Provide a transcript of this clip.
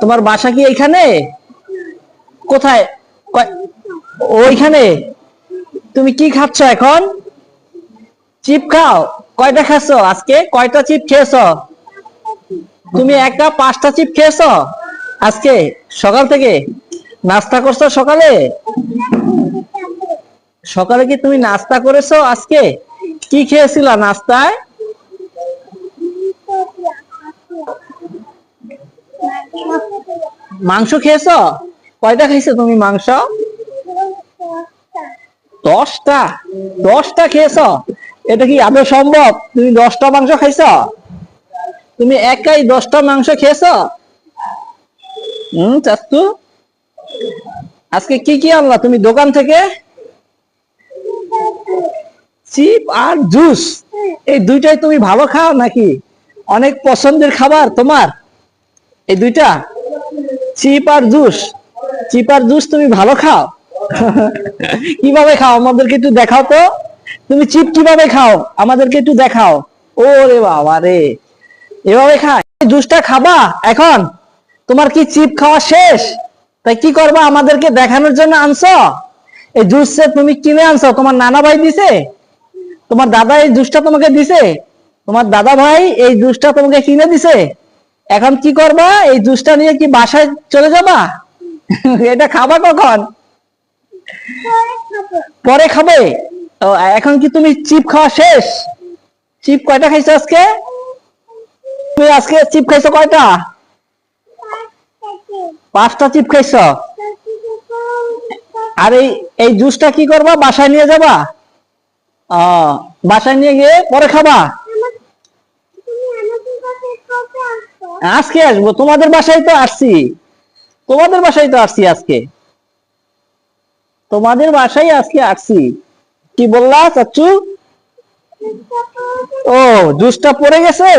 তোমার বাসা কি এইখানে? কোথায়? ওইখানে। তুমি কি খাচ্ছ এখন? চিপ খাও? কয়টা খাচ্ছ আজকে? কয়টা চিপ খেয়েছো? তুমি একা 5টা চিপ খেয়েছো আজকে সকাল থেকে? নাস্তা করছো সকালে? সকালে কি তুমি নাস্তা করেছো আজকে? কি খেয়েছিলা নাস্তায়? মাংস খেয়েছো? কয়টা খাইছো তুমি মাংস? 10টা? 10টা খেয়েছো? এটা কি আদৌ সম্ভব? তুমি 10টা মাংস খাইছো? তুমি একাই 10টা মাংস খেয়েছো? চাচ্ছু, আজকে কি কি আনলা তুমি দোকান থেকে? চিপ আর জুস, এই দুইটাই তুমি ভালো খাও নাকি? অনেক পছন্দের খাবার তোমার এই দুইটা? চিপ আর জুস? চিপ আর জুস তুমি ভালো খাও? কিভাবে খাও আমাদেরকে একটু দেখাও তো। তুমি চিপ কিভাবে খাও আমাদেরকে একটু দেখাও। ওরে বাবা রে, এভাবে খায়? জুসটা খাবা এখন? তোমার কি চিপ খাওয়া শেষ? তাই কি করবা, আমাদেরকে দেখানোর জন্য আনছো? এই জুস তুমি কিনে আনছো? তোমার নানা ভাই দিছে? তোমার দাদা এই জুসটা তোমাকে দিছে? তোমার দাদা ভাই এই জুসটা তোমাকে কিনে দিছে? এখন কি করবা? এই জুসটা নিয়ে কি বাসায় চলে যাবা? এটা খাবা কখন? পরে খাবে? এখন কি তুমি চিপ খাওয়া শেষ? চিপ কয়টা খাইছো আজকে? তুমি আজকে চিপ খাইছো কয়টা? 5টা চিপ খাইছো? আর এই জুসটা কি করবা, বাসায় নিয়ে যাবা? বাসায় নিয়ে গিয়ে পরে খাবা? আজকে আসবো, তোমাদের বাসায় তো আসছি। তোমাদের বাসায় তো আসছি আজকে। তোমাদের বাসায় আজকে আসছি। কি বললা চাচ্চু? ও, জুসটা পড়ে গেছে?